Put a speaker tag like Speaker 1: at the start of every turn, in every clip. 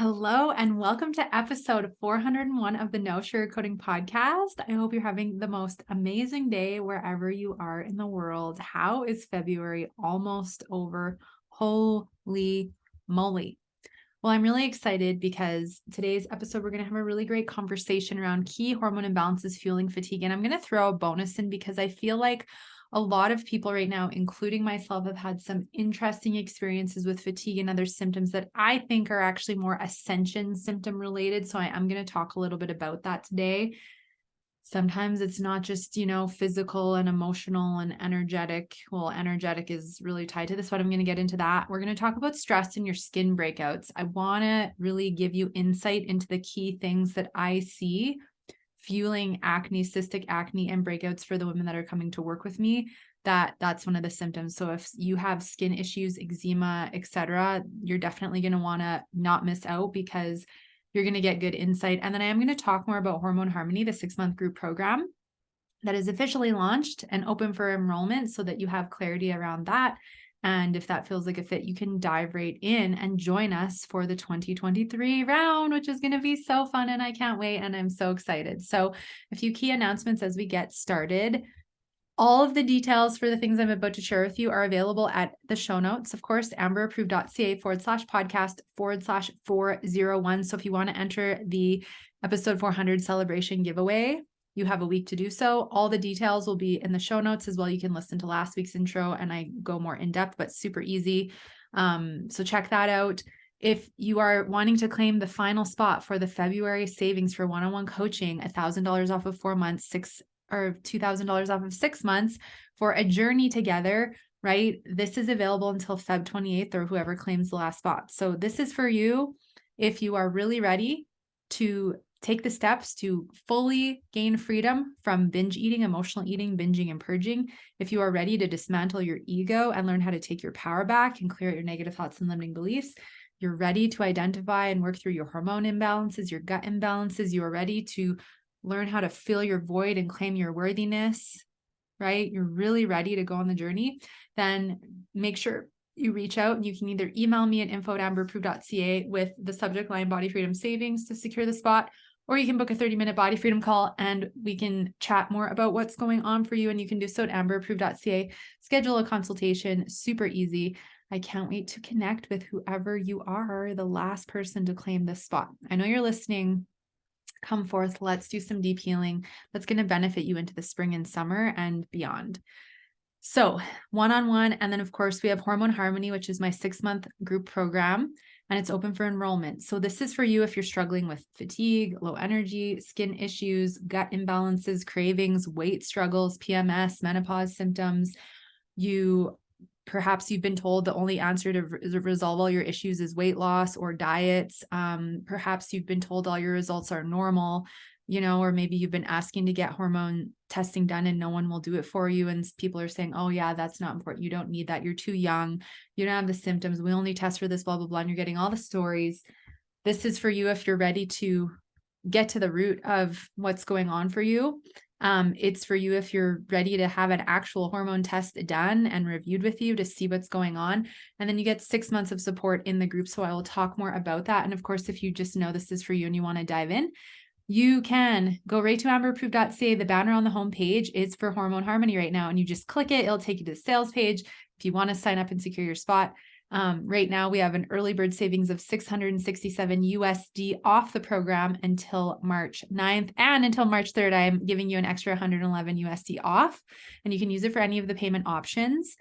Speaker 1: Hello and welcome to episode 401 of the No Sugarcoating podcast. I hope you're having the most amazing day wherever you are in the world. How is February almost over? Holy moly. Well, I'm really excited because today's episode, we're going to have a really great conversation around key hormone imbalances fueling fatigue. And I'm going to throw a bonus in because I feel like a lot of people right now, including myself, have had some interesting experiences with fatigue and other symptoms that I think are actually more ascension symptom related. So I'm going to talk a little bit about that today. Sometimes it's not just, physical and emotional and energetic. Well, energetic is really tied to this, but I'm going to get into that. We're going to talk about stress and your skin breakouts. I want to really give you insight into the key things that I see fueling acne, cystic acne, and breakouts for the women that are coming to work with me. That's one of the symptoms. So if you have skin issues, eczema, etc., you're definitely going to want to not miss out because you're going to get good insight. And then I am going to talk more about Hormone Harmony, the 6-month group program that is officially launched and open for enrollment so that you have clarity around that. And if that feels like a fit, you can dive right in and join us for the 2023 round, which is going to be so fun. And I can't wait. And I'm so excited. So a few key announcements as we get started. All of the details for the things I'm about to share with you are available at the show notes. Of course, amberapproved.ca/podcast/401. So if you want to enter the episode 400 celebration giveaway, you have a week to do so. All the details will be in the show notes as well. You can listen to last week's intro and I go more in depth, but super easy. So check that out. If you are wanting to claim the final spot for the February savings for one-on-one coaching, $1,000 off of 4 months, or $2,000 off of 6 months for a journey together, right? This is available until Feb 28th or whoever claims the last spot. So this is for you if you are really ready to take the steps to fully gain freedom from binge eating, emotional eating, binging, and purging. If you are ready to dismantle your ego and learn how to take your power back and clear out your negative thoughts and limiting beliefs, you're ready to identify and work through your hormone imbalances, your gut imbalances, you are ready to learn how to fill your void and claim your worthiness, right? You're really ready to go on the journey, then make sure you reach out and you can either email me at info@amberapproved.ca with the subject line Body Freedom Savings to secure the spot, or you can book a 30-minute body freedom call and we can chat more about what's going on for you. And you can do so at amberapproved.ca, schedule a consultation, super easy. I can't wait to connect with whoever you are, the last person to claim this spot. I know you're listening. Come forth. Let's do some deep healing that's going to benefit you into the spring and summer and beyond. So one-on-one. And then of course we have Hormone Harmony, which is my 6-month group program, and it's open for enrollment. So this is for you if you're struggling with fatigue, low energy, skin issues, gut imbalances, cravings, weight struggles, PMS, menopause symptoms. Perhaps you've been told the only answer to resolve all your issues is weight loss or diets. Perhaps you've been told all your results are normal, or maybe you've been asking to get hormone testing done and no one will do it for you. And people are saying, oh yeah, that's not important. You don't need that. You're too young. You don't have the symptoms. We only test for this, blah, blah, blah. And you're getting all the stories. This is for you if you're ready to get to the root of what's going on for you. It's for you if you're ready to have an actual hormone test done and reviewed with you to see what's going on. And then you get 6 months of support in the group. So I will talk more about that. And of course, if you just know this is for you and you want to dive in, you can go right to amberapproved.ca. The banner on the homepage is for Hormone Harmony right now. And you just click it. It'll take you to the sales page. If you want to sign up and secure your spot. Right now we have an early bird savings of $667 USD off the program until March 9th, and until March 3rd, I'm giving you an extra $111 USD off, and you can use it for any of the payment options.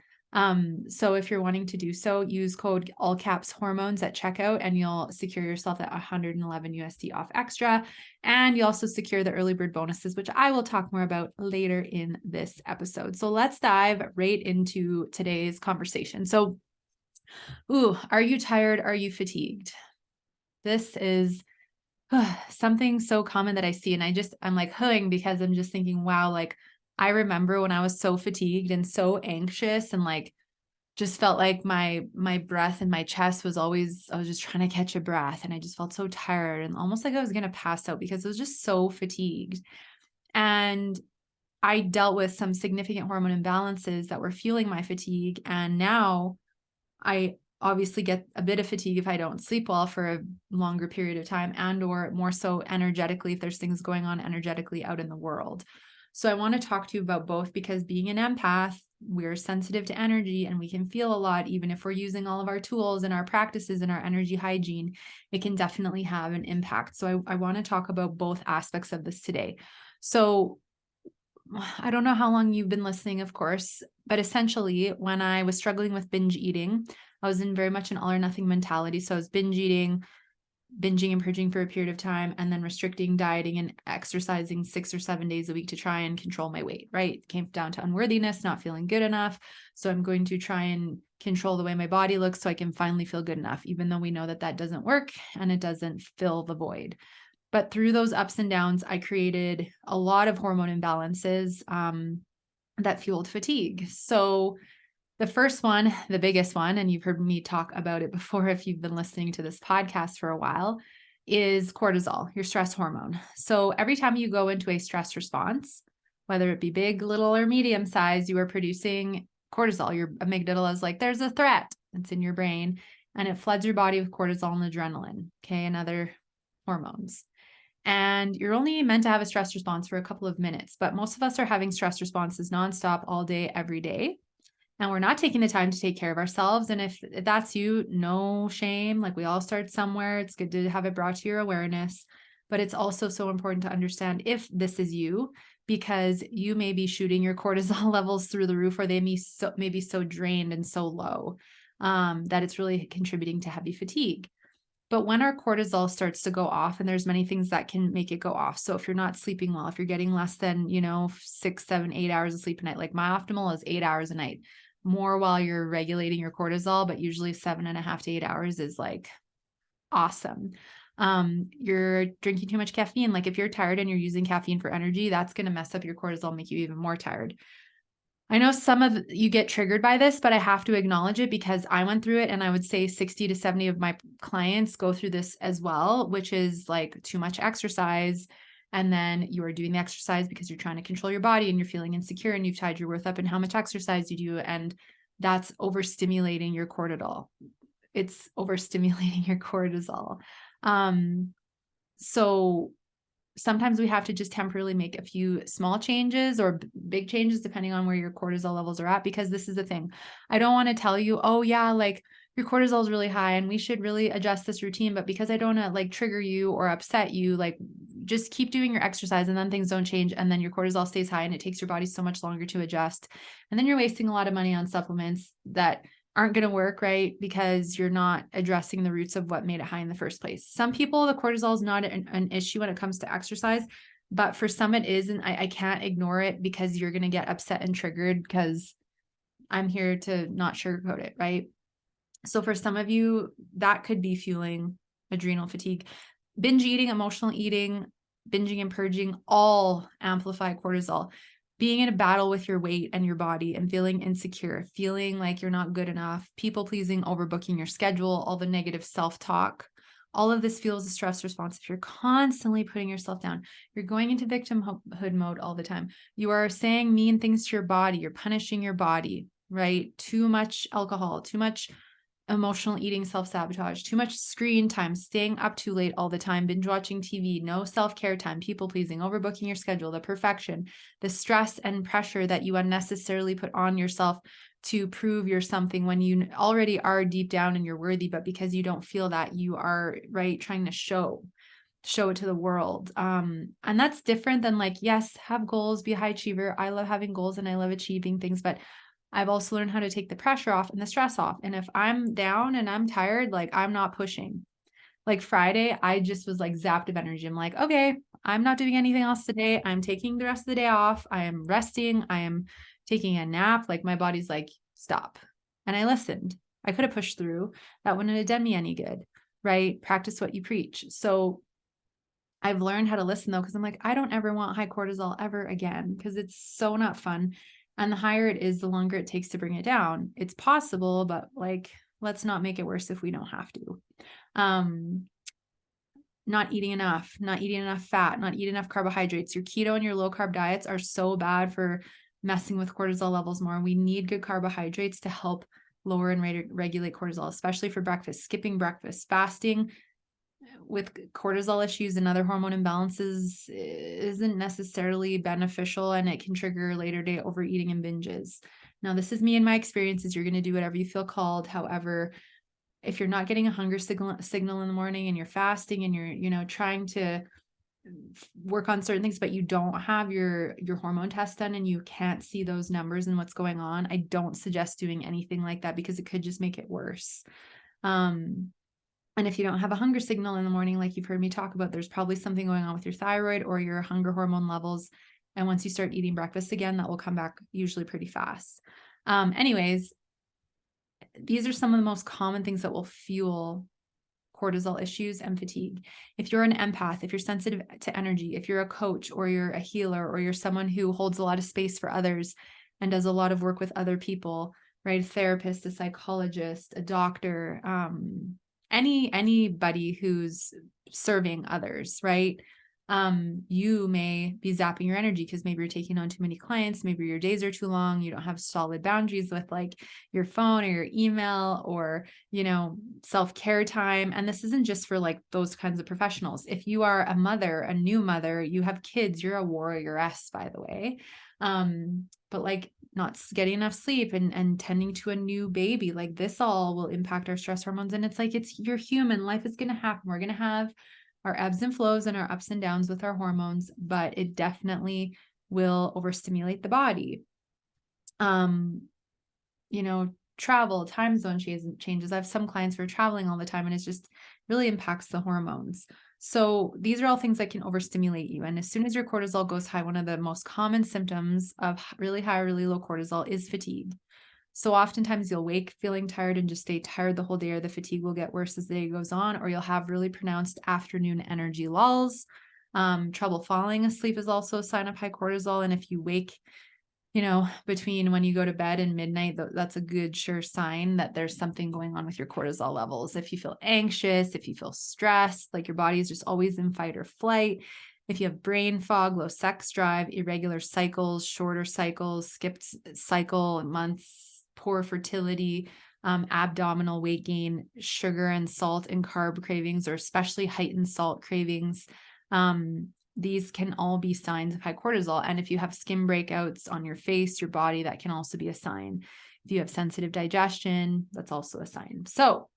Speaker 1: So if you're wanting to do so, use code all caps hormones at checkout and you'll secure yourself at $111 USD off extra. And you also secure the early bird bonuses, which I will talk more about later in this episode. So let's dive right into today's conversation. So are you tired? Are you fatigued? This is something so common that I see. And I'm like hooing because I'm just thinking, wow, like I remember when I was so fatigued and so anxious and like just felt like my breath in my chest was always, I was just trying to catch a breath and I just felt so tired and almost like I was going to pass out because I was just so fatigued. And I dealt with some significant hormone imbalances that were fueling my fatigue. And now I obviously get a bit of fatigue if I don't sleep well for a longer period of time, and or more so energetically if there's things going on energetically out in the world. So I want to talk to you about both, because being an empath, we're sensitive to energy and we can feel a lot. Even if we're using all of our tools and our practices and our energy hygiene, it can definitely have an impact. So I want to talk about both aspects of this today. So I don't know how long you've been listening, of course, but essentially when I was struggling with binge eating, I was in very much an all or nothing mentality. So I was binging and purging for a period of time, and then restricting, dieting, and exercising 6 or 7 days a week to try and control my weight, right? It came down to unworthiness, not feeling good enough. So I'm going to try and control the way my body looks so I can finally feel good enough, even though we know that that doesn't work and it doesn't fill the void. But through those ups and downs, I created a lot of hormone imbalances that fueled fatigue. So the first one, the biggest one, and you've heard me talk about it before if you've been listening to this podcast for a while, is cortisol, your stress hormone. So every time you go into a stress response, whether it be big, little, or medium size, you are producing cortisol. Your amygdala is like, there's a threat. It's in your brain, and it floods your body with cortisol and adrenaline, okay, and other hormones. And you're only meant to have a stress response for a couple of minutes, but most of us are having stress responses nonstop all day, every day. And we're not taking the time to take care of ourselves. And if that's you, no shame. Like, we all start somewhere. It's good to have it brought to your awareness. But it's also so important to understand if this is you, because you may be shooting your cortisol levels through the roof, or they may be so drained and so low that it's really contributing to heavy fatigue. But when our cortisol starts to go off, and there's many things that can make it go off. So if you're not sleeping well, if you're getting less than, 6, 7, 8 hours of sleep a night, like my optimal is 8 hours a night, more while you're regulating your cortisol, but usually 7.5 to 8 hours is like awesome. You're drinking too much caffeine. Like, if you're tired and you're using caffeine for energy, that's going to mess up your cortisol, make you even more tired. I know some of you get triggered by this, but I have to acknowledge it because I went through it, and I would say 60 to 70 of my clients go through this as well, which is like too much exercise. And then you are doing the exercise because you're trying to control your body and you're feeling insecure, and you've tied your worth up in how much exercise you do. And that's overstimulating your cortisol. It's overstimulating your cortisol. So sometimes we have to just temporarily make a few small changes or big changes depending on where your cortisol levels are at, because this is the thing. I don't want to tell you, oh yeah, like your cortisol is really high and we should really adjust this routine. But because I don't want to like trigger you or upset you, like just keep doing your exercise, and then things don't change. And then your cortisol stays high and it takes your body so much longer to adjust. And then you're wasting a lot of money on supplements that aren't going to work, right? Because you're not addressing the roots of what made it high in the first place. Some people, the cortisol is not an issue when it comes to exercise, but for some it is. And I can't ignore it, because you're going to get upset and triggered, because I'm here to not sugarcoat it, right? So for some of you, that could be fueling adrenal fatigue. Binge eating, emotional eating, binging and purging all amplify cortisol. Being in a battle with your weight and your body and feeling insecure, feeling like you're not good enough, people pleasing, overbooking your schedule, all the negative self-talk, all of this fuels a stress response. If you're constantly putting yourself down, you're going into victimhood mode all the time. You are saying mean things to your body. You're punishing your body, right? Too much alcohol, too much emotional eating, self-sabotage, too much screen time, staying up too late all the time, binge watching TV, no self-care time, people pleasing, overbooking your schedule, the perfection, the stress and pressure that you unnecessarily put on yourself to prove you're something when you already are deep down and you're worthy, but because you don't feel that, you are right trying to show it to the world. And that's different than like, yes, have goals, be a high achiever. I love having goals and I love achieving things, but I've also learned how to take the pressure off and the stress off. And if I'm down and I'm tired, like I'm not pushing. Like Friday, I just was like zapped of energy. I'm like, okay, I'm not doing anything else today. I'm taking the rest of the day off. I am resting. I am taking a nap. Like my body's like, stop. And I listened. I could have pushed through. That wouldn't have done me any good, right? Practice what you preach. So I've learned how to listen though, because I'm like, I don't ever want high cortisol ever again, because it's so not fun. And the higher it is, the longer it takes to bring it down. It's possible, but like, let's not make it worse if we don't have to. Not eating enough fat, not eating enough carbohydrates. Your keto and your low carb diets are so bad for messing with cortisol levels more. We need good carbohydrates to help lower and regulate cortisol, especially for breakfast. Skipping breakfast, fasting with cortisol issues and other hormone imbalances isn't necessarily beneficial, and it can trigger later day overeating and binges. Now, this is me and my experiences. You're going to do whatever you feel called. However, if you're not getting a hunger signal in the morning and you're fasting and you're, trying to work on certain things, but you don't have your hormone test done and you can't see those numbers and what's going on, I don't suggest doing anything like that because it could just make it worse. And if you don't have a hunger signal in the morning, like you've heard me talk about, there's probably something going on with your thyroid or your hunger hormone levels. And once you start eating breakfast again, that will come back usually pretty fast. Anyways, these are some of the most common things that will fuel cortisol issues and fatigue. If you're an empath, if you're sensitive to energy, if you're a coach or you're a healer or you're someone who holds a lot of space for others and does a lot of work with other people, right? A therapist, a psychologist, a doctor, anybody who's serving others, right? You may be zapping your energy because maybe you're taking on too many clients, maybe your days are too long, you don't have solid boundaries with like your phone or your email or, self-care time. And this isn't just for like those kinds of professionals. If you are a mother, a new mother, you have kids, you're a warrioress, by the way. But like not getting enough sleep and tending to a new baby, like this all will impact our stress hormones. And it's like, you're human. Life is going to happen. We're going to have our ebbs and flows and our ups and downs with our hormones, but it definitely will overstimulate the body. Travel, time zone changes. I have some clients who are traveling all the time and it just really impacts the hormones. So these are all things that can overstimulate you. And as soon as your cortisol goes high, one of the most common symptoms of really high or really low cortisol is fatigue. So oftentimes you'll wake feeling tired and just stay tired the whole day, or the fatigue will get worse as the day goes on, or you'll have really pronounced afternoon energy lulls. Trouble falling asleep is also a sign of high cortisol. And if you wake, between when you go to bed and midnight, that's a good sure sign that there's something going on with your cortisol levels. If you feel anxious, if you feel stressed, like your body is just always in fight or flight, if you have brain fog, low sex drive, irregular cycles, shorter cycles, skipped cycle months, poor fertility, abdominal weight gain, sugar and salt and carb cravings, or especially heightened salt cravings, these can all be signs of high cortisol. And if you have skin breakouts on your face, your body, that can also be a sign. If you have sensitive digestion, that's also a sign. So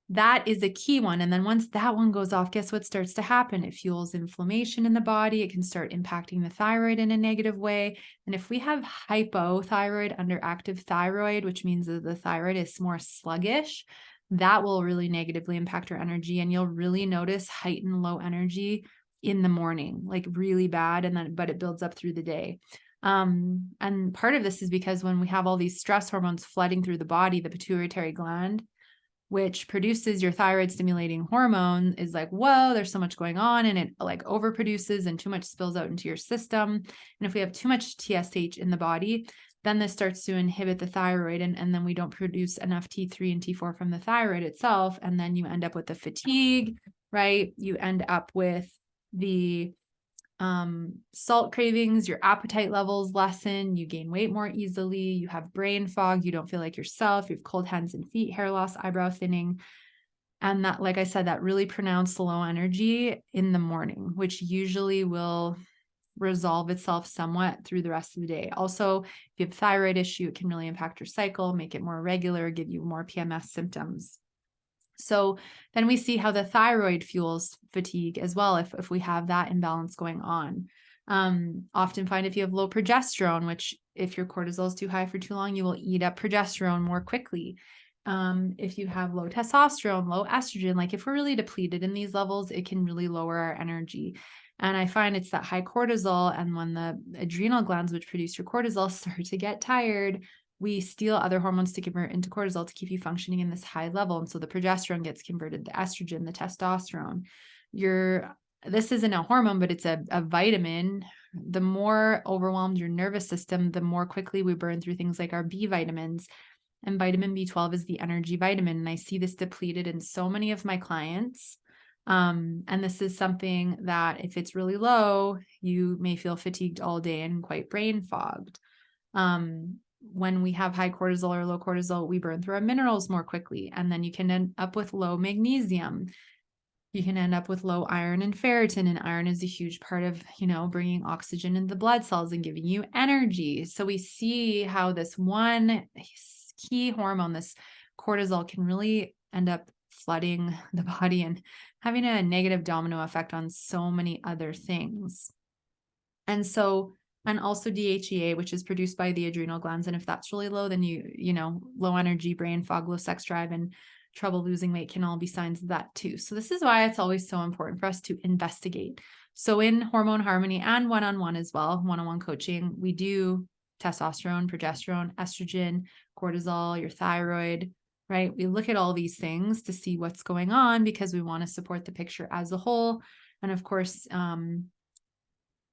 Speaker 1: that is a key one. And then once that one goes off, guess what starts to happen? It fuels inflammation in the body. It can start impacting the thyroid in a negative way. And if we have hypothyroid, underactive thyroid, which means that the thyroid is more sluggish, that will really negatively impact our energy. And you'll really notice heightened low energy in the morning, like really bad. But it builds up through the day. And part of this is because when we have all these stress hormones flooding through the body, the pituitary gland, which produces your thyroid stimulating hormone, is like, whoa, there's so much going on, and it like overproduces and too much spills out into your system. And if we have too much TSH in the body, then this starts to inhibit the thyroid, and then we don't produce enough T3 and T4 from the thyroid itself. And then you end up with the fatigue, right? You end up with the salt cravings, your appetite levels lessen, you gain weight more easily, you have brain fog, you don't feel like yourself, you have cold hands and feet, hair loss, eyebrow thinning. And that, like I said, that really pronounced low energy in the morning, which usually will resolve itself somewhat through the rest of the day. Also, if you have a thyroid issue, it can really impact your cycle, make it more irregular, give you more PMS symptoms. So then we see how the thyroid fuels fatigue as well if we have that imbalance going on. Often find if you have low progesterone, which if your cortisol is too high for too long, you will eat up progesterone more quickly. If you have low testosterone, low estrogen, like if we're really depleted in these levels, it can really lower our energy. And I find it's that high cortisol, and when the adrenal glands, which produce your cortisol, start to get tired, we steal other hormones to convert into cortisol to keep you functioning in this high level. And so the progesterone gets converted to estrogen, the testosterone. This isn't a hormone, but it's a vitamin. The more overwhelmed your nervous system, the more quickly we burn through things like our B vitamins. And vitamin B12 is the energy vitamin. And I see this depleted in so many of my clients. And this is something that if it's really low, you may feel fatigued all day and quite brain fogged. when we have high cortisol or low cortisol, we burn through our minerals more quickly. And then you can end up with low magnesium. You can end up with low iron and ferritin, and iron is a huge part of, bringing oxygen in the blood cells and giving you energy. So we see how this one key hormone, this cortisol, can really end up flooding the body and having a negative domino effect on so many other things. And also DHEA, which is produced by the adrenal glands. And if that's really low, then low energy, brain fog, low sex drive, and trouble losing weight can all be signs of that too. So this is why it's always so important for us to investigate. So in Hormone Harmony and one-on-one as well, one-on-one coaching, we do testosterone, progesterone, estrogen, cortisol, your thyroid, right? We look at all these things to see what's going on because we want to support the picture as a whole. And of course,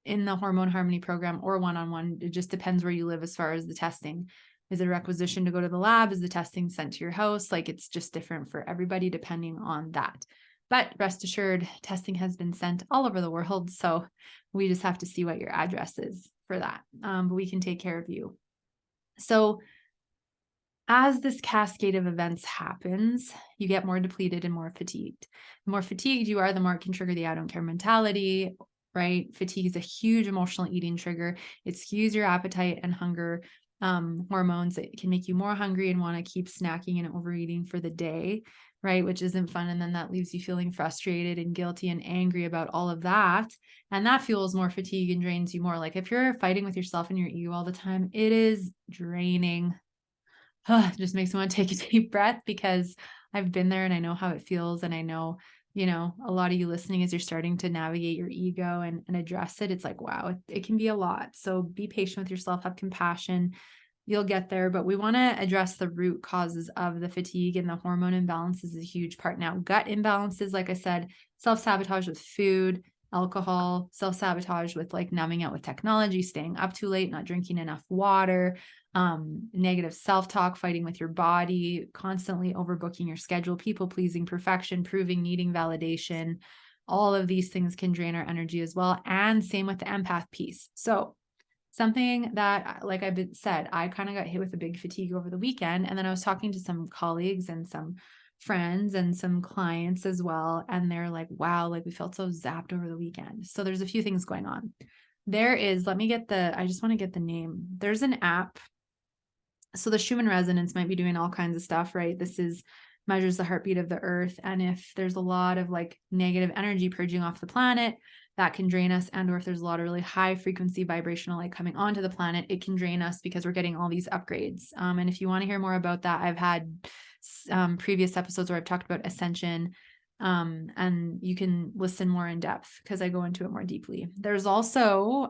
Speaker 1: in the Hormone Harmony program or one-on-one, it just depends where you live as far as the testing. Is it a requisition to go to the lab? Is the testing sent to your house? Like, it's just different for everybody depending on that. But rest assured, testing has been sent all over the world. So we just have to see what your address is for that. But we can take care of you. So as this cascade of events happens, you get more depleted and more fatigued. The more fatigued you are, the more it can trigger the I don't care mentality, right? Fatigue is a huge emotional eating trigger. It skews your appetite and hunger hormones. It can make you more hungry and want to keep snacking and overeating for the day, right? Which isn't fun. And then that leaves you feeling frustrated and guilty and angry about all of that. And that fuels more fatigue and drains you more. Like if you're fighting with yourself and your ego all the time, it is draining. It just makes me want to take a deep breath because I've been there and I know how it feels. And I know, a lot of you listening, as you're starting to navigate your ego and address it, it's like, wow, it can be a lot. So be patient with yourself, have compassion. You'll get there, but we want to address the root causes of the fatigue, and the hormone imbalance is a huge part. Now, gut imbalances, like I said, self-sabotage with food, alcohol, self-sabotage with like numbing out with technology, staying up too late, not drinking enough water, negative self-talk, fighting with your body, constantly overbooking your schedule, people-pleasing, perfection, proving, needing validation. All of these things can drain our energy as well. And same with the empath piece. So something that, like I've said, I kind of got hit with a big fatigue over the weekend. And then I was talking to some colleagues and some friends and some clients as well. And they're like, wow, like we felt so zapped over the weekend. So there's a few things going on. There is, I just want to get the name. There's an app. So the Schumann resonance might be doing all kinds of stuff, right? Measures the heartbeat of the earth. And if there's a lot of like negative energy purging off the planet, that can drain us. And or if there's a lot of really high frequency vibrational light coming onto the planet, it can drain us because we're getting all these upgrades. And if you want to hear more about that, I've had previous episodes where I've talked about ascension, and you can listen more in depth because I go into it more deeply. There's also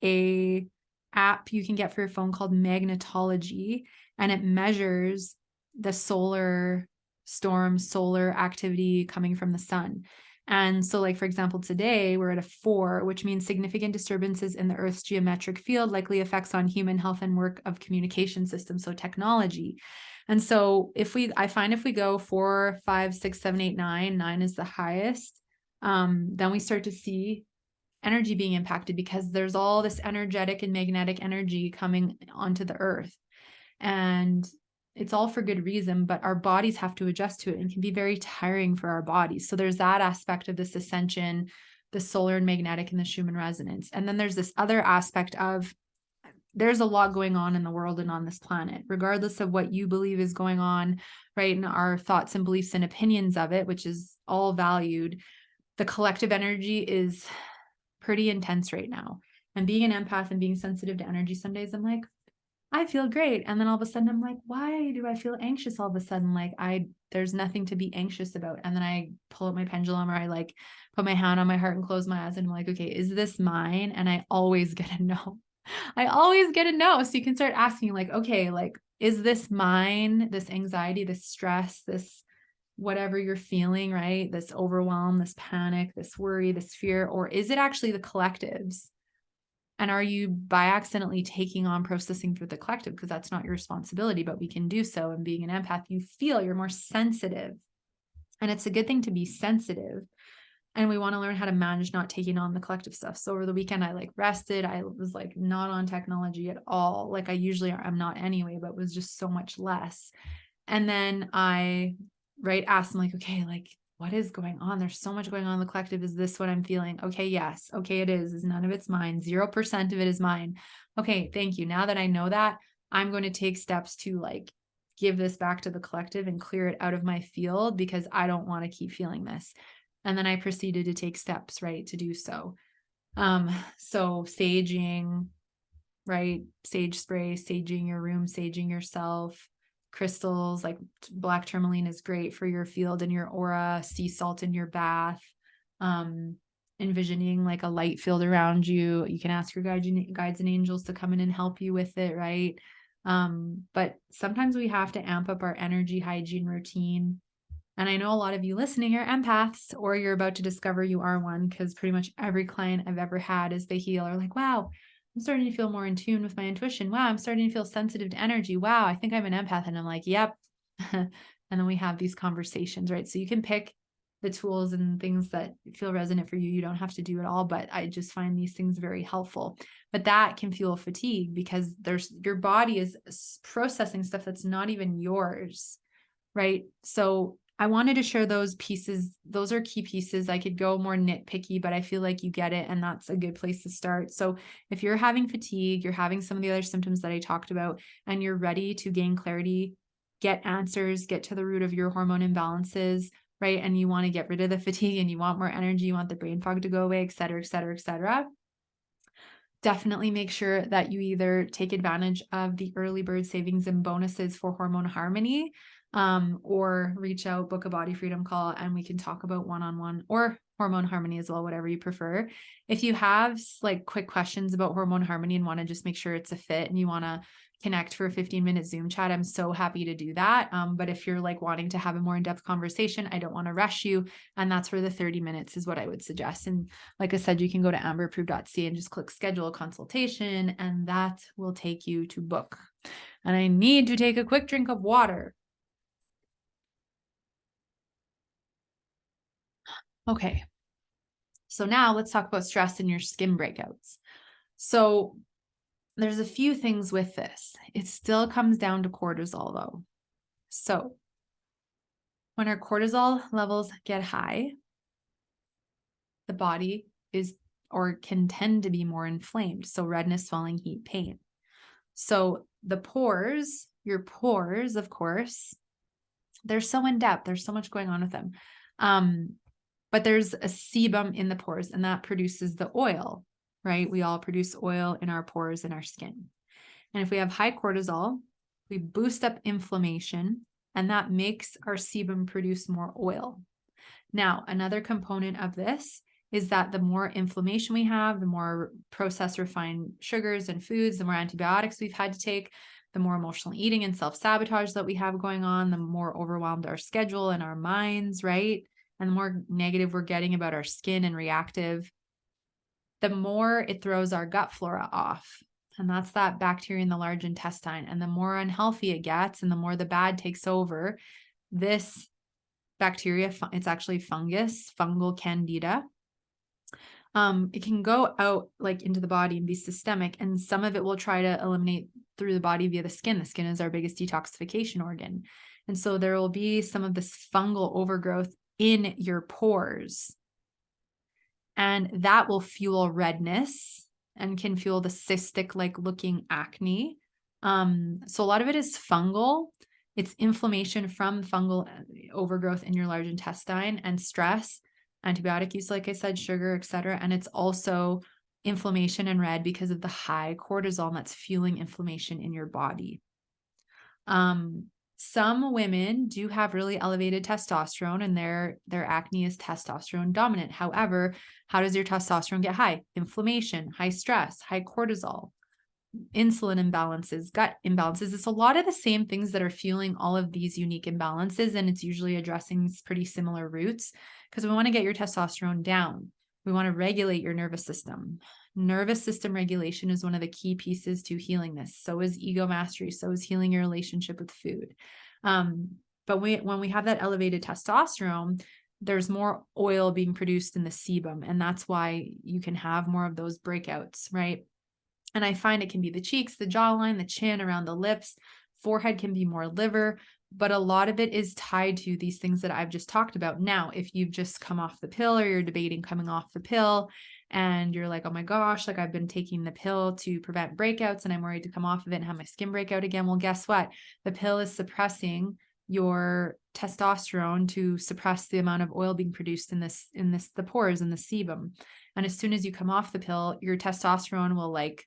Speaker 1: a app you can get for your phone called Magnetology, and it measures the solar storm, solar activity coming from the sun. And so like, for example, today we're at a 4, which means significant disturbances in the Earth's geometric field, likely effects on human health and work of communication systems, so technology. And so I find if we go 4, 5, 6, 7, 8, 9, 9 is the highest, then we start to see energy being impacted because there's all this energetic and magnetic energy coming onto the earth. And it's all for good reason, but our bodies have to adjust to it and can be very tiring for our bodies. So there's that aspect of this ascension, the solar and magnetic and the Schumann resonance. And then there's this other aspect of there's a lot going on in the world and on this planet, regardless of what you believe is going on, right? And our thoughts and beliefs and opinions of it, which is all valued. The collective energy is pretty intense right now. And being an empath and being sensitive to energy, some days I'm like, I feel great. And then all of a sudden I'm like, why do I feel anxious all of a sudden? Like there's nothing to be anxious about. And then I pull up my pendulum or I like put my hand on my heart and close my eyes and I'm like, okay, is this mine? And I always get a no. I always get a no. So you can start asking like, okay, like, is this mine? This anxiety, this stress, this whatever you're feeling, right? This overwhelm, this panic, this worry, this fear, or is it actually the collective's? And are you by accidentally taking on processing for the collective? Because that's not your responsibility, but we can do so. And being an empath, you feel you're more sensitive. And it's a good thing to be sensitive And we want to learn how to manage not taking on the collective stuff. So over the weekend, I like rested. I was like not on technology at all. Like I usually am not anyway, but was just so much less. And then I, right, asked them like, okay, like what is going on? There's so much going on in the collective. Is this what I'm feeling? Okay, yes. Okay, it is. None of it's mine. 0% of it is mine. Okay, thank you. Now that I know that, I'm going to take steps to like give this back to the collective and clear it out of my field because I don't want to keep feeling this. And then I proceeded to take steps, right, to do so. So saging, right? Sage spray, saging your room, saging yourself. Crystals like black tourmaline is great for your field and your aura. Sea salt in your bath. Envisioning like a light field around you. You can ask your guides and angels to come in and help you with it, right? But sometimes we have to amp up our energy hygiene routine. And I know a lot of you listening are empaths, or you're about to discover you are one, because pretty much every client I've ever had as they heal are like, wow, I'm starting to feel more in tune with my intuition. Wow, I'm starting to feel sensitive to energy. Wow, I think I'm an empath. And I'm like, yep. And then we have these conversations, right? So you can pick the tools and things that feel resonant for you. You don't have to do it all, but I just find these things very helpful. But that can fuel fatigue because your body is processing stuff that's not even yours, right? So I wanted to share those pieces. Those are key pieces. I could go more nitpicky, but I feel like you get it. And that's a good place to start. So if you're having fatigue, you're having some of the other symptoms that I talked about, and you're ready to gain clarity, get answers, get to the root of your hormone imbalances, right? And you want to get rid of the fatigue and you want more energy, you want the brain fog to go away, et cetera, et cetera, et cetera. Definitely make sure that you either take advantage of the early bird savings and bonuses for Hormone Harmony, or reach out, book a body freedom call, and we can talk about one-on-one or Hormone Harmony as well, whatever you prefer. If you have like quick questions about Hormone Harmony and want to just make sure it's a fit and you want to connect for a 15-minute Zoom chat, I'm so happy to do that. But if you're like wanting to have a more in-depth conversation, I don't want to rush you. And that's where the 30 minutes is what I would suggest. And like I said, you can go to amberapproved.ca and just click schedule a consultation, and that will take you to book. And I need to take a quick drink of water. Okay. So now let's talk about stress in your skin breakouts. So there's a few things with this. It still comes down to cortisol though. So when our cortisol levels get high, the body is or can tend to be more inflamed. So redness, swelling, heat, pain. So the pores, your pores, of course, they're so in depth. There's so much going on with them. But there's a sebum in the pores, and that produces the oil, right? We all produce oil in our pores in our skin. And if we have high cortisol, we boost up inflammation, and that makes our sebum produce more oil. Now, another component of this is that the more inflammation we have, the more processed refined sugars and foods, the more antibiotics we've had to take, the more emotional eating and self-sabotage that we have going on, the more overwhelmed our schedule and our minds, right? And the more negative we're getting about our skin and reactive, the more it throws our gut flora off. And that's that bacteria in the large intestine. And the more unhealthy it gets and the more the bad takes over, this bacteria, it's actually fungus, fungal candida. It can go out like into the body and be systemic, and some of it will try to eliminate through the body via the skin. The skin is our biggest detoxification organ. And so there will be some of this fungal overgrowth in your pores, and that will fuel redness and can fuel the cystic like looking acne. So a lot of it is fungal. It's inflammation from fungal overgrowth in your large intestine and stress, antibiotic use, like I said, sugar, etc. And it's also inflammation and red because of the high cortisol that's fueling inflammation in your body. Some women do have really elevated testosterone, and their acne is testosterone dominant. However, how does your testosterone get high? Inflammation, high stress, high cortisol, insulin imbalances, gut imbalances. It's a lot of the same things that are fueling all of these unique imbalances, and it's usually addressing pretty similar roots because we want to get your testosterone down. We want to regulate your nervous system. Nervous system regulation is one of the key pieces to healing this. So is ego mastery. So is healing your relationship with food. But when we have that elevated testosterone, there's more oil being produced in the sebum. And that's why you can have more of those breakouts, right? And I find it can be the cheeks, the jawline, the chin, around the lips, forehead can be more liver, but a lot of it is tied to these things that I've just talked about. Now, if you've just come off the pill or you're debating coming off the pill and you're like, oh my gosh, like I've been taking the pill to prevent breakouts and I'm worried to come off of it and have my skin break out again. Well, guess what? The pill is suppressing your testosterone to suppress the amount of oil being produced in the pores in the sebum. And as soon as you come off the pill, your testosterone will like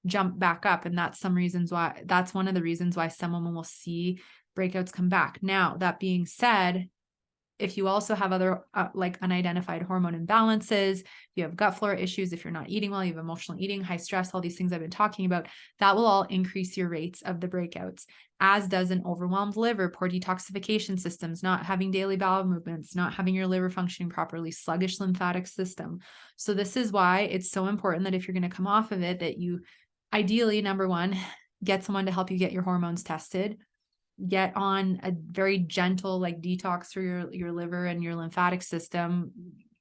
Speaker 1: jump back up. And that's one of the reasons why some women will see breakouts come back. Now, that being said, if you also have other like unidentified hormone imbalances, if you have gut flora issues, if you're not eating well, you have emotional eating, high stress, all these things I've been talking about, that will all increase your rates of the breakouts, as does an overwhelmed liver, poor detoxification systems, not having daily bowel movements, not having your liver functioning properly, sluggish lymphatic system. So this is why it's so important that if you're going to come off of it, that you ideally, number one, get someone to help you get your hormones tested, get on a very gentle like detox for your liver and your lymphatic system,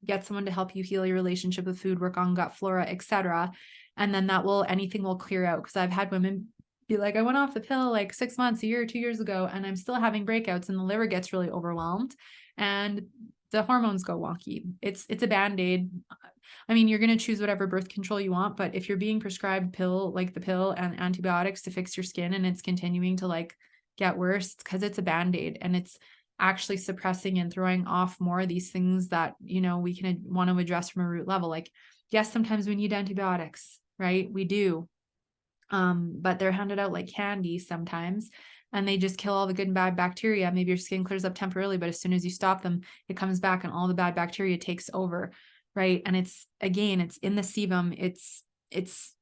Speaker 1: get someone to help you heal your relationship with food, work on gut flora, etc. And then anything will clear out. Because I've had women be like, I went off the pill like 6 months, a year, 2 years ago, and I'm still having breakouts and the liver gets really overwhelmed and the hormones go wonky. It's a Band-Aid. I mean, you're going to choose whatever birth control you want, but if you're being prescribed the pill and antibiotics to fix your skin and it's continuing to like get worse, because it's a Band-Aid and it's actually suppressing and throwing off more of these things that, we can want to address from a root level. Like, yes, sometimes we need antibiotics, right? We do. But they're handed out like candy sometimes, and they just kill all the good and bad bacteria. Maybe your skin clears up temporarily, but as soon as you stop them, it comes back and all the bad bacteria takes over, right? And it's in the sebum. It's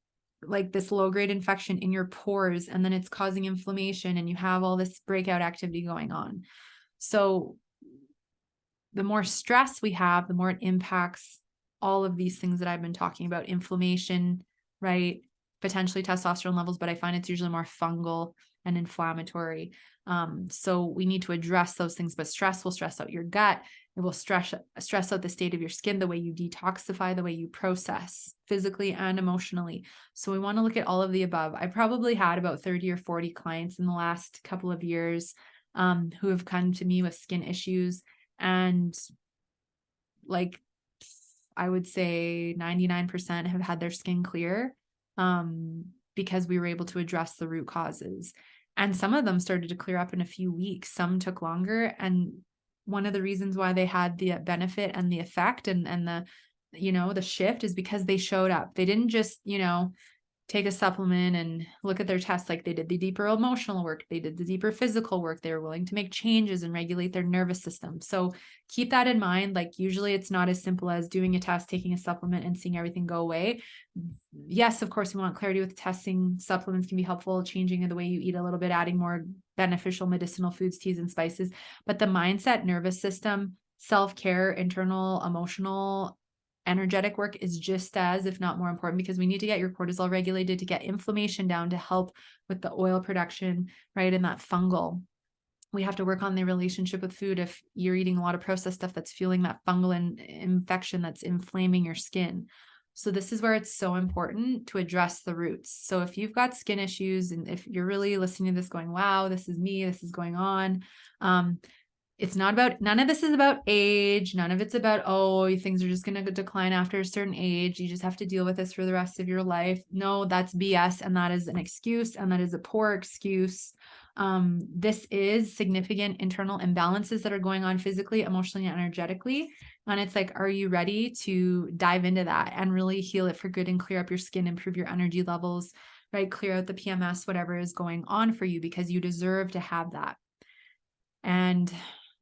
Speaker 1: like this low-grade infection in your pores, and then it's causing inflammation and you have all this breakout activity going on. So the more stress we have, the more it impacts all of these things that I've been talking about, inflammation, right? Potentially testosterone levels, but I find it's usually more fungal and inflammatory. So we need to address those things, but stress will stress out your gut. It will stress out the state of your skin, the way you detoxify, the way you process physically and emotionally. So we want to look at all of the above. I probably had about 30 or 40 clients in the last couple of years who have come to me with skin issues. And like, I would say 99% have had their skin clear because we were able to address the root causes. And some of them started to clear up in a few weeks. Some took longer. And one of the reasons why they had the benefit and the effect and the, the shift is because they showed up. They didn't just, take a supplement and look at their tests. Like, they did the deeper emotional work. They did the deeper physical work. They were willing to make changes and regulate their nervous system. So keep that in mind. Like, usually it's not as simple as doing a test, taking a supplement and seeing everything go away. Yes, of course, we want clarity with testing. Supplements can be helpful, changing the way you eat a little bit, adding more beneficial medicinal foods, teas, and spices. But the mindset, nervous system, self-care, internal, emotional, energetic work is just as, if not more important, because we need to get your cortisol regulated to get inflammation down to help with the oil production, right? And that fungal. We have to work on the relationship with food. If you're eating a lot of processed stuff, that's fueling that fungal infection that's inflaming your skin. So this is where it's so important to address the roots. So if you've got skin issues and if you're really listening to this going, wow, this is me, this is going on, it's not about, none of this is about age. None of it's about, oh, things are just going to decline after a certain age. You just have to deal with this for the rest of your life. No, that's BS. And that is an excuse. And that is a poor excuse. This is significant internal imbalances that are going on physically, emotionally, and energetically. And it's like, are you ready to dive into that and really heal it for good and clear up your skin, improve your energy levels, right? Clear out the PMS, whatever is going on for you, because you deserve to have that. And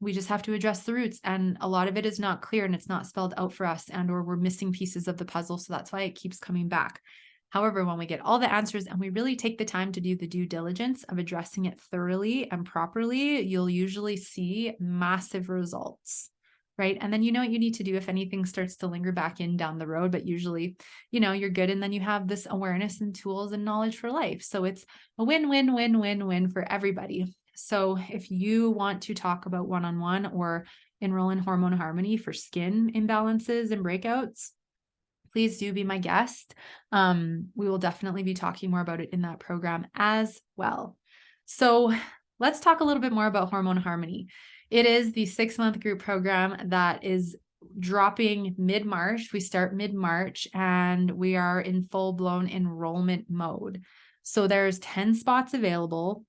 Speaker 1: we just have to address the roots. And a lot of it is not clear and it's not spelled out for us, or we're missing pieces of the puzzle. So that's why it keeps coming back. However, when we get all the answers and we really take the time to do the due diligence of addressing it thoroughly and properly, you'll usually see massive results, right? And then you know what you need to do if anything starts to linger back in down the road, but usually, you're good. And then you have this awareness and tools and knowledge for life. So it's a win-win-win-win-win for everybody. So if you want to talk about one-on-one, or enroll in Hormone Harmony for skin imbalances and breakouts, please do be my guest. We will definitely be talking more about it in that program as well. So let's talk a little bit more about Hormone Harmony. It is the 6-month group program that is dropping mid-March. We start mid-March and we are in full-blown enrollment mode. So there's 10 spots available.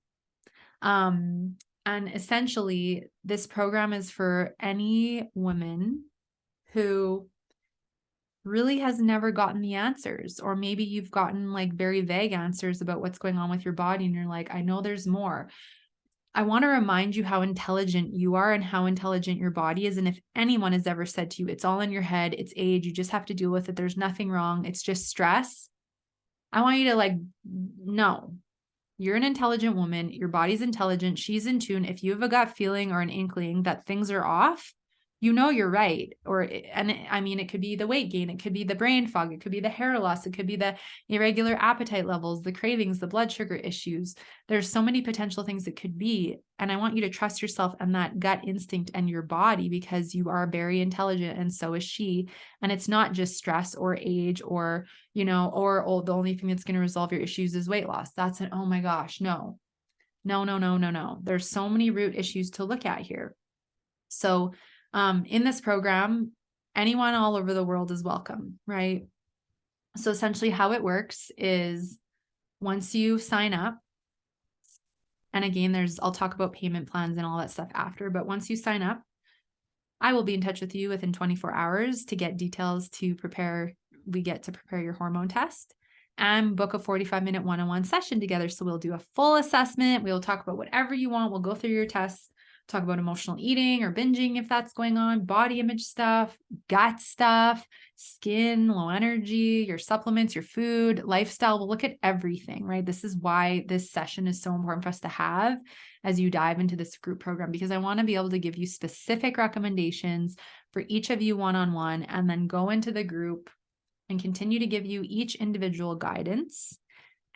Speaker 1: And essentially, this program is for any woman who really has never gotten the answers, or maybe you've gotten like very vague answers about what's going on with your body and you're like, I know there's more. I want to remind you how intelligent you are and how intelligent your body is. And if anyone has ever said to you, it's all in your head, it's age, you just have to deal with it, there's nothing wrong, it's just stress, I want you to like, no, you're an intelligent woman, your body's intelligent, she's in tune. If you have a gut feeling or an inkling that things are off, you know you're right. And I mean, it could be the weight gain, it could be the brain fog, it could be the hair loss, it could be the irregular appetite levels, the cravings, the blood sugar issues. There's so many potential things it could be. And I want you to trust yourself and that gut instinct and your body, because you are very intelligent and so is she. And it's not just stress or age or, or the only thing that's going to resolve your issues is weight loss. That's an, oh my gosh, no. There's so many root issues to look at here. So in this program, anyone all over the world is welcome, right? So essentially how it works is once you sign up, and again, I'll talk about payment plans and all that stuff after, but once you sign up, I will be in touch with you within 24 hours to get details to prepare. We get to prepare your hormone test and book a 45-minute one-on-one session together. So we'll do a full assessment. We'll talk about whatever you want. We'll go through your tests, talk about emotional eating or binging if that's going on, body image stuff, gut stuff, skin, low energy, your supplements, your food, lifestyle. We'll look at everything, right? This is why this session is so important for us to have as you dive into this group program, because I want to be able to give you specific recommendations for each of you one-on-one, and then go into the group and continue to give you each individual guidance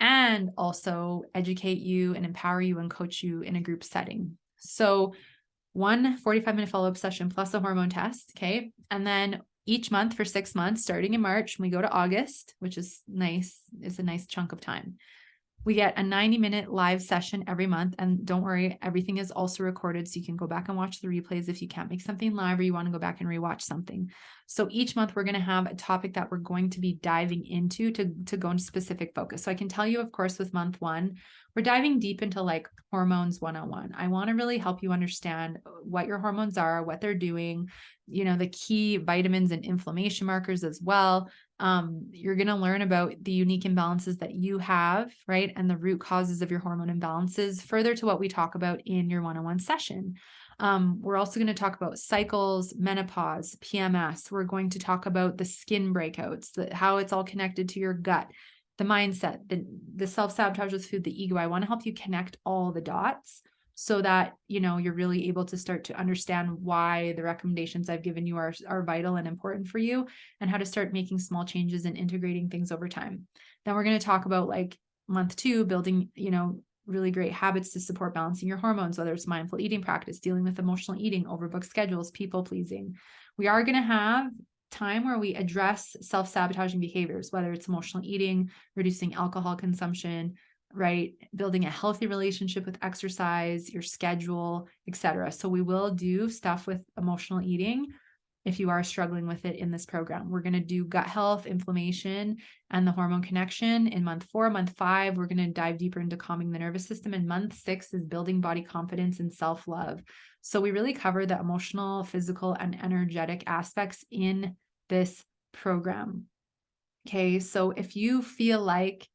Speaker 1: and also educate you and empower you and coach you in a group setting. So one 45-minute follow-up session plus a hormone test. Okay. And then each month for 6 months, starting in March, we go to August, which is nice. It's a nice chunk of time. We get a 90-minute live session every month. And don't worry, everything is also recorded. So you can go back and watch the replays if you can't make something live or you want to go back and rewatch something. So each month we're going to have a topic that we're going to be diving into to go into specific focus. So I can tell you, of course, with month 1, we're diving deep into like hormones 101. I want to really help you understand what your hormones are, what they're doing, the key vitamins and inflammation markers as well. You're going to learn about the unique imbalances that you have, right? And the root causes of your hormone imbalances, further to what we talk about in your one-on-one session. We're also going to talk about cycles, menopause, PMS. We're going to talk about the skin breakouts, how it's all connected to your gut, the mindset, the self-sabotage with food, the ego. I want to help you connect all the dots so that, you're really able to start to understand why the recommendations I've given you are vital and important for you, and how to start making small changes and integrating things over time. Then we're going to talk about like month 2, building, really great habits to support balancing your hormones, whether it's mindful eating practice, dealing with emotional eating, overbooked schedules, people pleasing. We are going to have time where we address self-sabotaging behaviors, whether it's emotional eating, reducing alcohol consumption, right? Building a healthy relationship with exercise, your schedule, etc. So we will do stuff with emotional eating if you are struggling with it in this program. We're going to do gut health, inflammation, and the hormone connection in month 4. Month 5, we're going to dive deeper into calming the nervous system. And month 6 is building body confidence and self-love. So we really cover the emotional, physical, and energetic aspects in this program. Okay, so if you feel like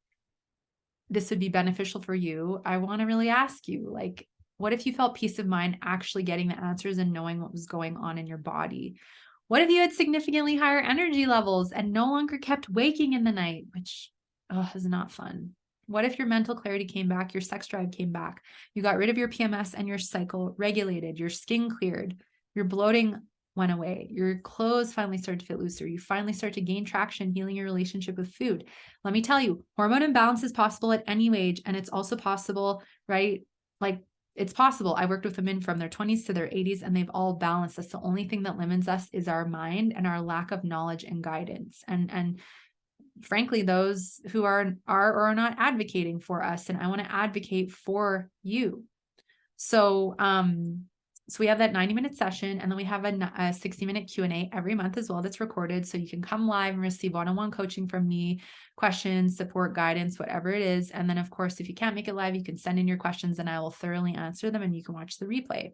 Speaker 1: this would be beneficial for you, I want to really ask you, like, what if you felt peace of mind actually getting the answers and knowing what was going on in your body? What if you had significantly higher energy levels and no longer kept waking in the night, which is not fun? What if your mental clarity came back, your sex drive came back, you got rid of your PMS and your cycle regulated, your skin cleared, your bloating went away, your clothes finally started to fit looser, you finally start to gain traction healing your relationship with food? Let me tell you, hormone imbalance is possible at any age, and it's also possible, right? Like it's possible. I worked with women from their 20s to their 80s, and they've all balanced us. The only thing that limits us is our mind and our lack of knowledge and guidance. And frankly, those who are or are not advocating for us. And I want to advocate for you. So, so we have that 90-minute session, and then we have a 60-minute Q&A every month as well that's recorded. So you can come live and receive one-on-one coaching from me, questions, support, guidance, whatever it is. And then, of course, if you can't make it live, you can send in your questions and I will thoroughly answer them, and you can watch the replay.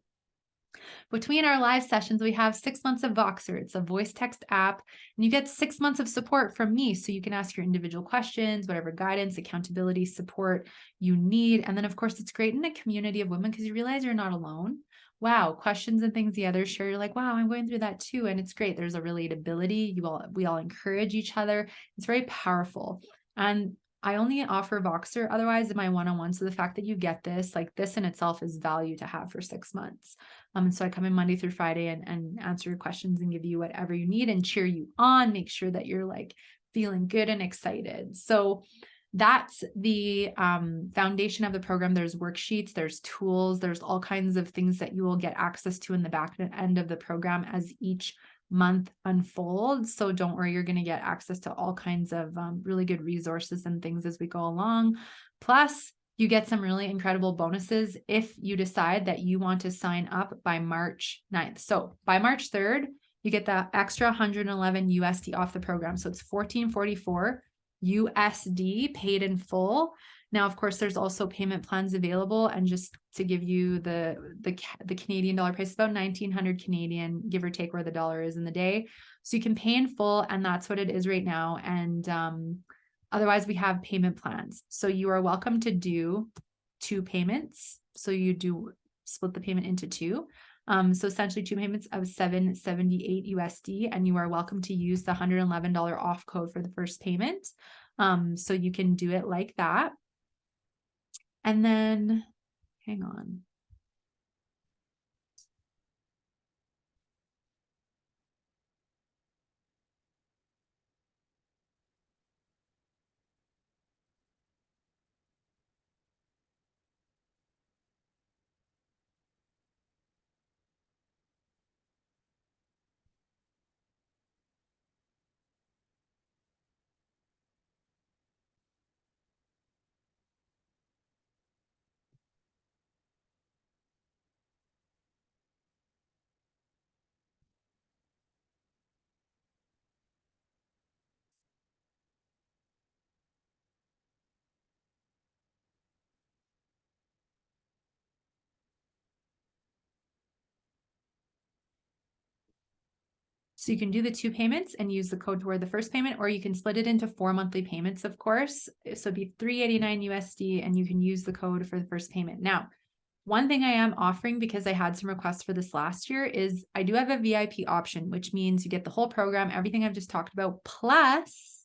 Speaker 1: Between our live sessions, we have 6 months of Voxer. It's a voice text app, and you get 6 months of support from me. So you can ask your individual questions, whatever guidance, accountability, support you need. And then, of course, it's great in a community of women because you realize you're not alone. Wow, questions and things the others share, you're like, wow, I'm going through that too. And it's great. There's a relatability. We all encourage each other. It's very powerful. And I only offer Voxer otherwise in my one-on-one. So the fact that you get this, like this in itself is value to have for 6 months. And so I come in Monday through Friday and answer your questions and give you whatever you need and cheer you on, make sure that you're like feeling good and excited. So that's the foundation of the program. There's worksheets, there's tools, there's all kinds of things that you will get access to in the back end of the program as each month unfolds. So don't worry, you're going to get access to all kinds of really good resources and things as we go along. Plus, you get some really incredible bonuses if you decide that you want to sign up by March 9th. So by March 3rd, you get the extra 111 USD off the program. So it's 1444 USD paid in full. Now, of course, there's also payment plans available. And just to give you the Canadian dollar price, about 1900 Canadian, give or take where the dollar is in the day. So you can pay in full, and that's what it is right now. And otherwise, we have payment plans. So you are welcome to do 2 payments. So you do split the payment into 2. So essentially 2 payments of 778 USD, and you are welcome to use the $111 off code for the first payment. So you can do it like that. And then, hang on. So you can do the 2 payments and use the code toward the first payment, or you can split it into 4 monthly payments, of course. So it'd be 389 USD, and you can use the code for the first payment. Now, one thing I am offering, because I had some requests for this last year, is I do have a VIP option, which means you get the whole program, everything I've just talked about, plus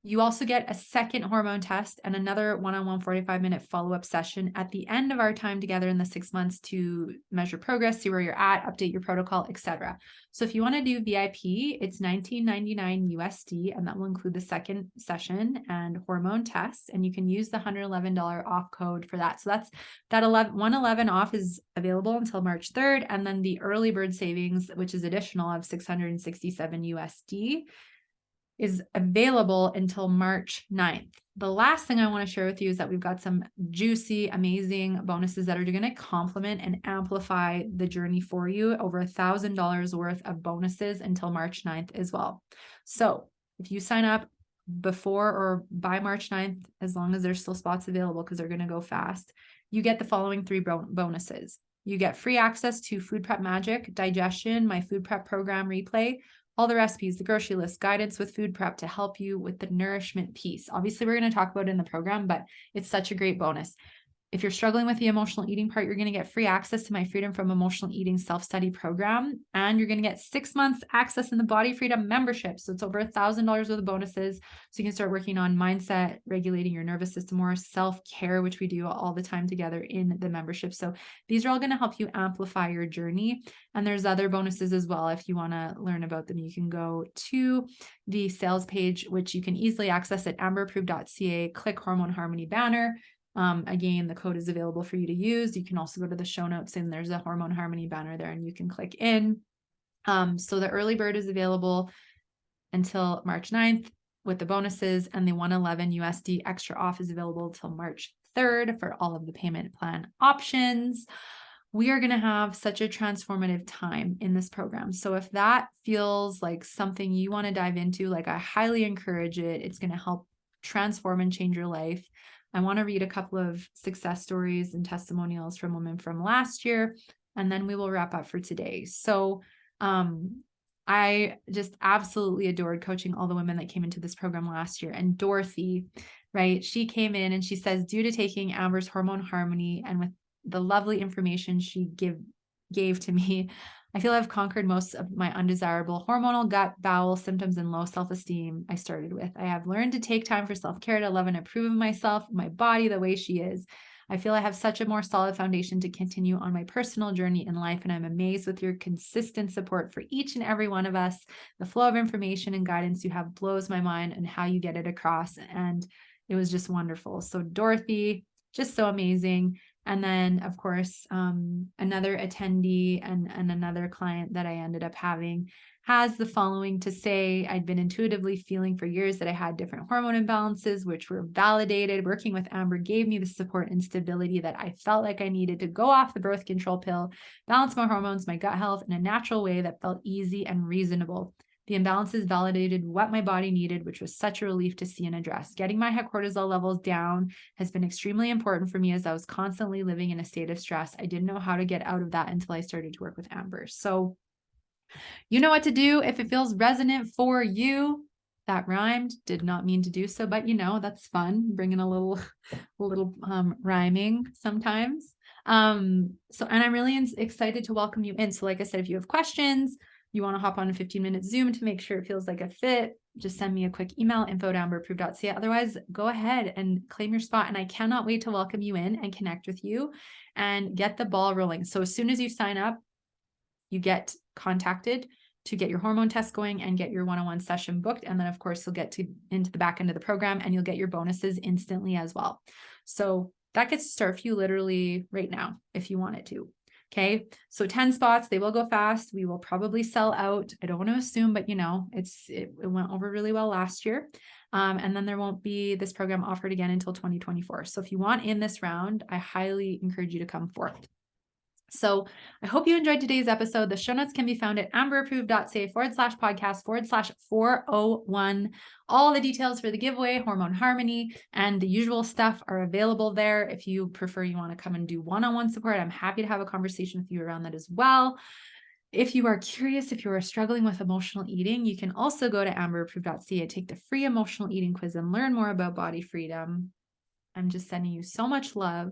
Speaker 1: you also get a second hormone test and another one-on-one 45-minute follow-up session at the end of our time together in the 6 months to measure progress, see where you're at, update your protocol, etc. So if you want to do VIP, it's $19.99 USD, and that will include the second session and hormone tests, and you can use the $111 off code for that. So that's that 111 off is available until March 3rd, and then the early bird savings, which is additional of 667 USD, is available until March 9th. The last thing I want to share with you is that we've got some juicy, amazing bonuses that are going to complement and amplify the journey for you. Over $1,000 worth of bonuses until March 9th as well. So if you sign up before or by March 9th, as long as there's still spots available, because they're going to go fast, you get the following 3 bonuses. You get free access to Food Prep Magic, Digestion, my food prep program replay, all the recipes, the grocery list, guidance with food prep to help you with the nourishment piece. Obviously, we're going to talk about it in the program, but it's such a great bonus. If you're struggling with the emotional eating part, you're going to get free access to my Freedom from Emotional Eating self-study program, and you're going to get 6 months access in the Body Freedom membership. So it's over $1,000 worth of bonuses. So you can start working on mindset, regulating your nervous system, more self-care, which we do all the time together in the membership. So these are all going to help you amplify your journey. And there's other bonuses as well. If you want to learn about them, you can go to the sales page, which you can easily access at amberapproved.ca, click Hormone Harmony banner. Again, the code is available for you to use. You can also go to the show notes and there's a Hormone Harmony banner there and you can click in. So the early bird is available until March 9th with the bonuses, and the 111 USD extra off is available until March 3rd for all of the payment plan options. We are going to have such a transformative time in this program. So if that feels like something you want to dive into, like I highly encourage it. It's going to help transform and change your life. I want to read a couple of success stories and testimonials from women from last year, and then we will wrap up for today. So, I just absolutely adored coaching all the women that came into this program last year. And Dorothy, right? She came in and she says, due to taking Amber's Hormone Harmony and with the lovely information she gave to me, I feel I've conquered most of my undesirable hormonal, gut, bowel symptoms and low self-esteem I started with. I have learned to take time for self-care, to love and approve of myself, my body, the way she is. I feel I have such a more solid foundation to continue on my personal journey in life, and I'm amazed with your consistent support for each and every one of us. The flow of information and guidance you have blows my mind and how you get it across, and it was just wonderful. So Dorothy, just so amazing. And then, of course, another attendee and another client that I ended up having has the following to say: I'd been intuitively feeling for years that I had different hormone imbalances, which were validated. Working with Amber gave me the support and stability that I felt like I needed to go off the birth control pill, balance my hormones, my gut health in a natural way that felt easy and reasonable. The imbalances validated what my body needed, which was such a relief to see and address. Getting my cortisol levels down has been extremely important for me as I was constantly living in a state of stress. I didn't know how to get out of that until I started to work with Amber. So you know what to do if it feels resonant for you. That rhymed, did not mean to do so, but that's fun, bringing a little rhyming sometimes. And I'm really excited to welcome you in. So like I said, if you have questions, you want to hop on a 15-minute Zoom to make sure it feels like a fit, just send me a quick email, info@amberproved.ca. Otherwise, go ahead and claim your spot. And I cannot wait to welcome you in and connect with you and get the ball rolling. So as soon as you sign up, you get contacted to get your hormone test going and get your one-on-one session booked. And then of course, you'll get into the back end of the program and you'll get your bonuses instantly as well. So that gets to start for you literally right now, if you want it to. Okay. So 10 spots, they will go fast. We will probably sell out. I don't want to assume, but it went over really well last year. And then there won't be this program offered again until 2024. So if you want in this round, I highly encourage you to come forth. So I hope you enjoyed today's episode. The show notes can be found at amberapproved.ca/podcast/401. All the details for the giveaway, Hormone Harmony, and the usual stuff are available there. If you prefer, you want to come and do one-on-one support, I'm happy to have a conversation with you around that as well. If you are curious, if you are struggling with emotional eating, you can also go to amberapproved.ca, take the free emotional eating quiz and learn more about body freedom. I'm just sending you so much love.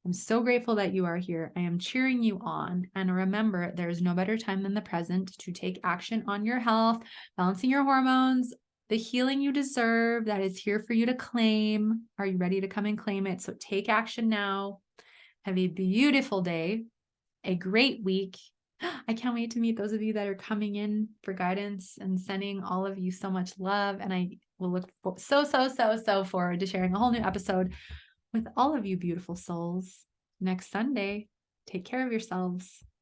Speaker 1: I'm so grateful that you are here. I am cheering you on. And remember, there is no better time than the present to take action on your health, balancing your hormones, the healing you deserve that is here for you to claim. Are you ready to come and claim it? So take action now. Have a beautiful day, a great week. I can't wait to meet those of you that are coming in for guidance, and sending all of you so much love. And I will look so forward to sharing a whole new episode with all of you beautiful souls next Sunday. Take care of yourselves.